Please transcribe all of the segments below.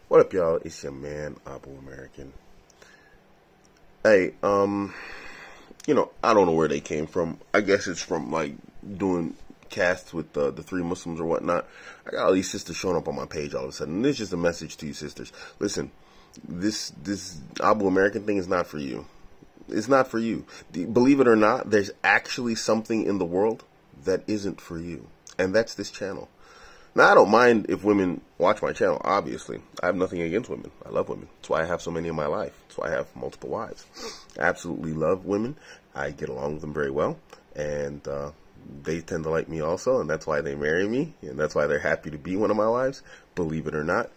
What up, y'all? It's your man, Abuamerican. Hey, I don't know where they came from. I guess it's from, like, doing casts with the three Muslims or whatnot. I got all these sisters showing up on my page all of a sudden. And this is just a message to you sisters. Listen, this Abuamerican thing is not for you. It's not for you. Believe it or not, there's actually something in the world that isn't for you. And that's this channel. Now, I don't mind if women watch my channel, obviously. I have nothing against women. I love women. That's why I have so many in my life. That's why I have multiple wives. I absolutely love women. I get along with them very well. And they tend to like me also, and that's why they marry me. And that's why they're happy to be one of my wives, believe it or not.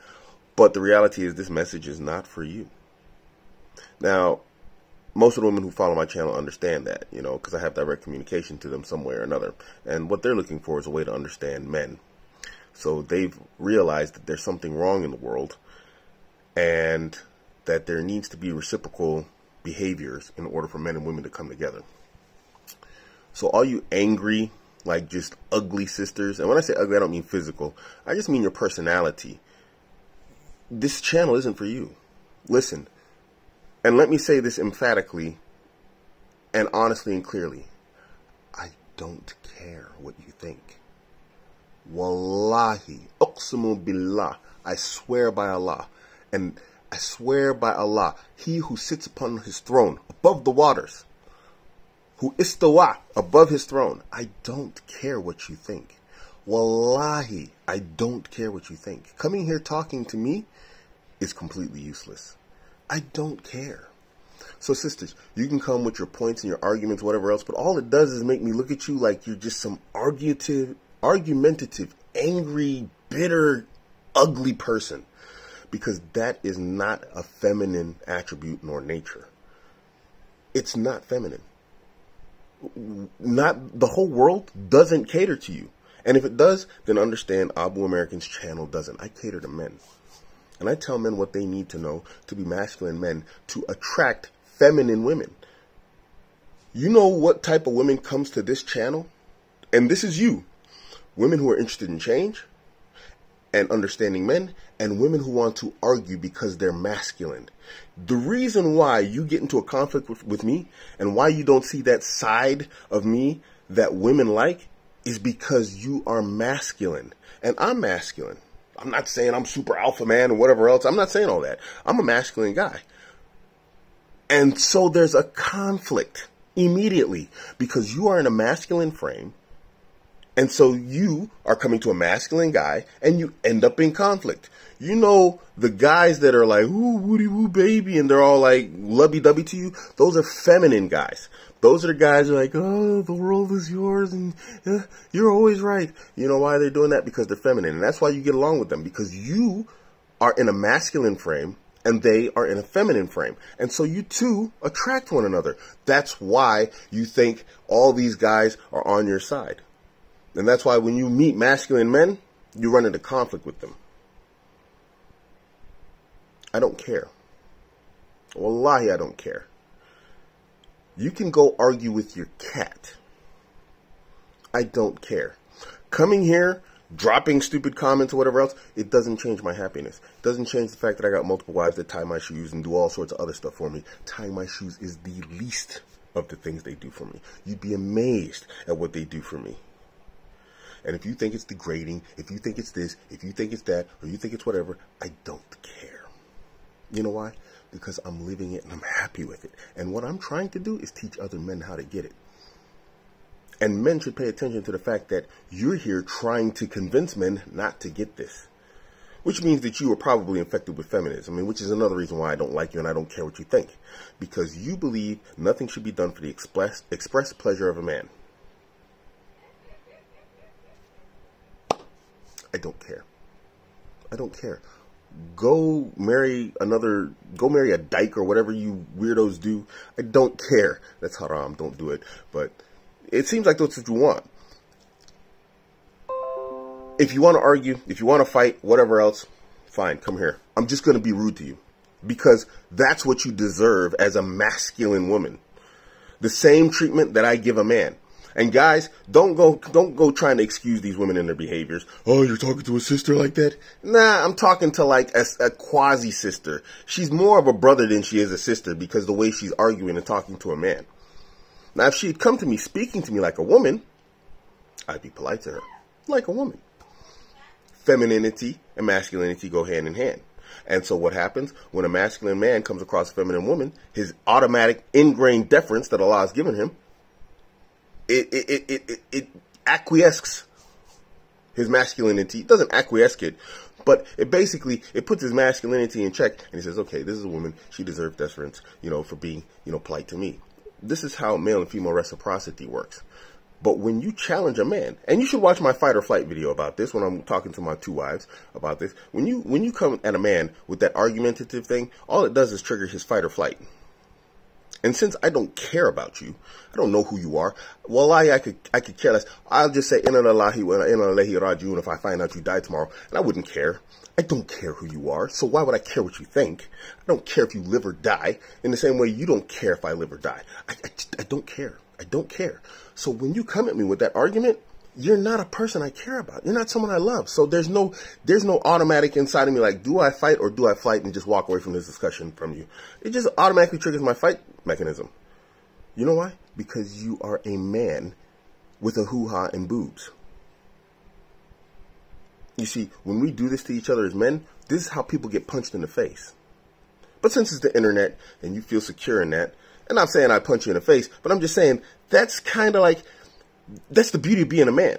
But the reality is this message is not for you. Now, most of the women who follow my channel understand that, because I have direct communication to them some way or another. And what they're looking for is a way to understand men. So they've realized that there's something wrong in the world and that there needs to be reciprocal behaviors in order for men and women to come together. So all you angry, like just ugly sisters, and when I say ugly, I don't mean physical. I just mean your personality. This channel isn't for you. Listen, and let me say this emphatically and honestly and clearly. I don't care what you think. Wallahi, uqsimu billah, I swear by Allah, and I swear by Allah, he who sits upon his throne above the waters, who istawa, above his throne, I don't care what you think. Wallahi, I don't care what you think. Coming here talking to me is completely useless. I don't care. So sisters, you can come with your points and your arguments, whatever else, but all it does is make me look at you like you're just some argumentative, angry, bitter, ugly person, because that is not a feminine attribute nor nature. It's not feminine. Not the whole world doesn't cater to you. And if it does, then understand Abuamerican's channel doesn't. I cater to men. And I tell men what they need to know to be masculine men to attract feminine women. You know what type of women comes to this channel? And this is you. Women who are interested in change and understanding men, and women who want to argue because they're masculine. The reason why you get into a conflict with me and why you don't see that side of me that women like is because you are masculine. And I'm masculine. I'm not saying I'm super alpha man or whatever else. I'm not saying all that. I'm a masculine guy. And so there's a conflict immediately because you are in a masculine frame. And so you are coming to a masculine guy and you end up in conflict. You know, the guys that are like, ooh, woody woo baby, and they're all like lovey-dovey to you, those are feminine guys. Those are the guys who are like, oh, the world is yours and you're always right. You know why they're doing that? Because they're feminine. And that's why you get along with them, because you are in a masculine frame and they are in a feminine frame. And so you two attract one another. That's why you think all these guys are on your side. And that's why when you meet masculine men, you run into conflict with them. I don't care. Wallahi, I don't care. You can go argue with your cat. I don't care. Coming here, dropping stupid comments or whatever else, it doesn't change my happiness. It doesn't change the fact that I got multiple wives that tie my shoes and do all sorts of other stuff for me. Tying my shoes is the least of the things they do for me. You'd be amazed at what they do for me. And if you think it's degrading, if you think it's this, if you think it's that, or you think it's whatever, I don't care. You know why? Because I'm living it and I'm happy with it. And what I'm trying to do is teach other men how to get it. And men should pay attention to the fact that you're here trying to convince men not to get this. Which means that you are probably infected with feminism, which is another reason why I don't like you and I don't care what you think. Because you believe nothing should be done for the express pleasure of a man. I don't care. I don't care. Go marry a dyke or whatever you weirdos do. I don't care. That's haram. Don't do it. But it seems like that's what you want. If you want to argue, if you want to fight, whatever else, fine, come here. I'm just going to be rude to you because that's what you deserve as a masculine woman. The same treatment that I give a man. And guys, don't go trying to excuse these women and their behaviors. Oh, you're talking to a sister like that? Nah, I'm talking to like a quasi sister. She's more of a brother than she is a sister because the way she's arguing and talking to a man. Now, if she had come to me speaking to me like a woman, I'd be polite to her, like a woman. Femininity and masculinity go hand in hand. And so what happens when a masculine man comes across a feminine woman, his automatic ingrained deference that Allah has given him, it acquiesces his masculinity. It doesn't acquiesce it, but it puts his masculinity in check, and he says, okay, this is a woman. She deserves deference, for being, polite to me. This is how male and female reciprocity works. But when you challenge a man, and you should watch my fight or flight video about this when I'm talking to my two wives about this. When you come at a man with that argumentative thing, all it does is trigger his fight or flight. And since I don't care about you, I don't know who you are. Wallahi, I could care less. I'll just say, Inna lillahi wa inna ilayhi raji'un if I find out you die tomorrow, and I wouldn't care. I don't care who you are, so why would I care what you think? I don't care if you live or die, in the same way you don't care if I live or die. I don't care. I don't care. So when you come at me with that argument, you're not a person I care about. You're not someone I love. So there's no automatic inside of me like, do I fight or do I flight and just walk away from this discussion from you? It just automatically triggers my fight mechanism. You know why? Because you are a man with a hoo-ha and boobs. You see, when we do this to each other as men, this is how people get punched in the face. But since it's the internet and you feel secure in that, and I'm not saying I punch you in the face, but I'm just saying that's kind of like, that's the beauty of being a man.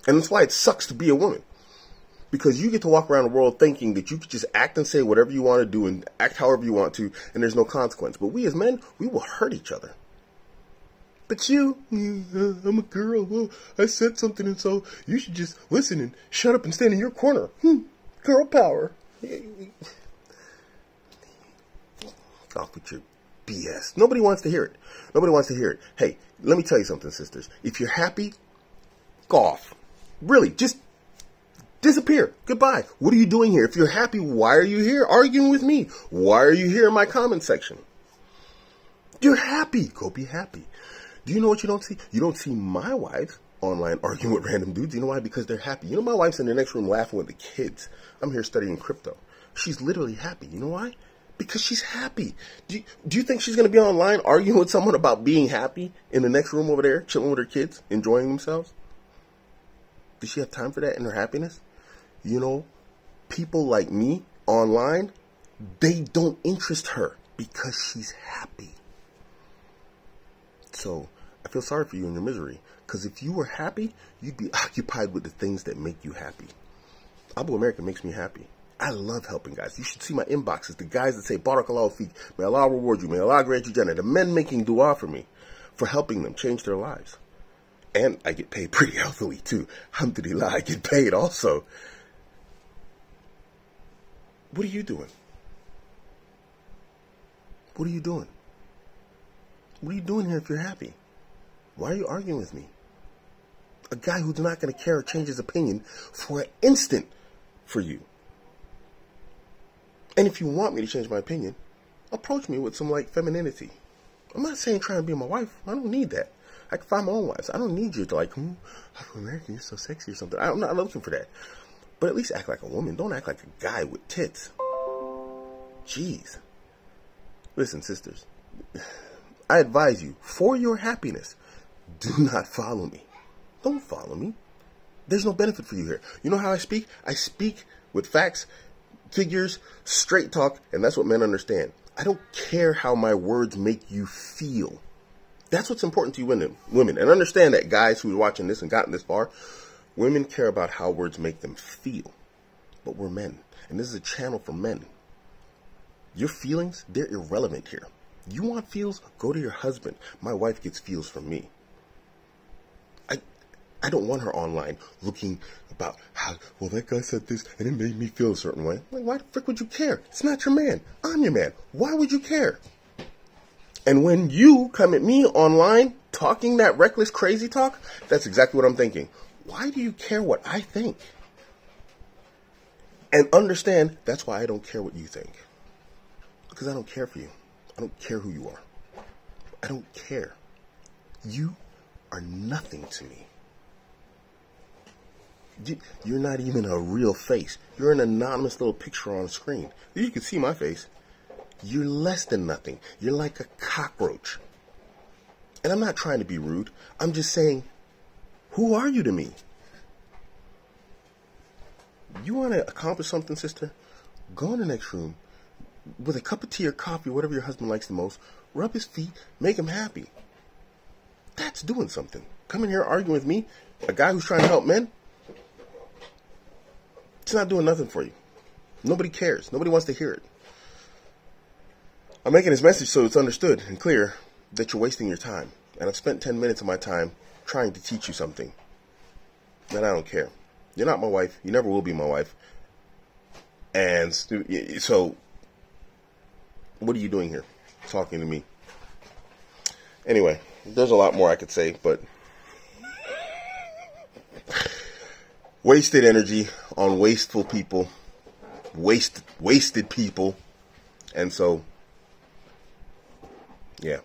And that's why it sucks to be a woman. Because you get to walk around the world thinking that you could just act and say whatever you want to do and act however you want to, and there's no consequence. But we as men, we will hurt each other. But you, I'm a girl. Well, I said something, and so you should just listen and shut up and stand in your corner. Girl power. Off with your BS. Nobody wants to hear it. Nobody wants to hear it. Hey, let me tell you something, sisters. If you're happy, go off. Really, just disappear. Goodbye. What are you doing here? If you're happy, why are you here arguing with me? Why are you here in my comment section? You're happy. Go be happy. Do you know what you don't see? You don't see my wives online arguing with random dudes. You know why? Because they're happy. You know, my wife's in the next room laughing with the kids. I'm here studying crypto. She's literally happy. You know why? Because she's happy. Do you think she's going to be online arguing with someone about being happy in the next room over there, chilling with her kids, enjoying themselves? Does she have time for that in her happiness? You know, people like me online, they don't interest her because she's happy. So I feel sorry for you in your misery, because if you were happy, you'd be occupied with the things that make you happy. Abuamerican makes me happy. I love helping guys. You should see my inboxes. The guys that say, Barakallahu feek, may Allah reward you, may Allah grant you Jannah. The men making dua for me, for helping them change their lives. And I get paid pretty healthily too. Alhamdulillah, I get paid also. What are you doing? What are you doing? What are you doing here if you're happy? Why are you arguing with me? A guy who's not going to care or change his opinion for an instant for you. And if you want me to change my opinion, approach me with some, like, femininity. I'm not saying try and be my wife. I don't need that. I can find my own wives. I don't need you to, like, American, you're so sexy or something. I'm not looking for that. But at least act like a woman. Don't act like a guy with tits. Jeez. Listen, sisters. I advise you, for your happiness, do not follow me. Don't follow me. There's no benefit for you here. You know how I speak? I speak with facts, figures, straight talk, and that's what men understand. I don't care how my words make you feel. That's what's important to you women. And understand that, guys who are watching this and gotten this far, women care about how words make them feel. But we're men, and this is a channel for men. Your feelings, they're irrelevant here. You want feels? Go to your husband. My wife gets feels from me. I don't want her online looking about how, well, that guy said this and it made me feel a certain way. Like, why the frick would you care? It's not your man. I'm your man. Why would you care? And when you come at me online talking that reckless, crazy talk, that's exactly what I'm thinking. Why do you care what I think? And understand, that's why I don't care what you think. Because I don't care for you. I don't care who you are. I don't care. You are nothing to me. You're not even a real face. You're an anonymous little picture on a screen. You can see my face. You're less than nothing. You're like a cockroach. And I'm not trying to be rude. I'm just saying, who are you to me? You want to accomplish something, sister? Go in the next room with a cup of tea or coffee, whatever your husband likes the most. Rub his feet, make him happy. That's doing something. Come in here arguing with me, a guy who's trying to help men. It's not doing nothing for you. Nobody cares. Nobody wants to hear it. I'm making this message so it's understood and clear that you're wasting your time. And I've spent 10 minutes of my time trying to teach you something. And I don't care. You're not my wife. You never will be my wife. And so, what are you doing here? Talking to me. Anyway, there's a lot more I could say, but wasted energy on wasteful people, wasted people, and so, yeah.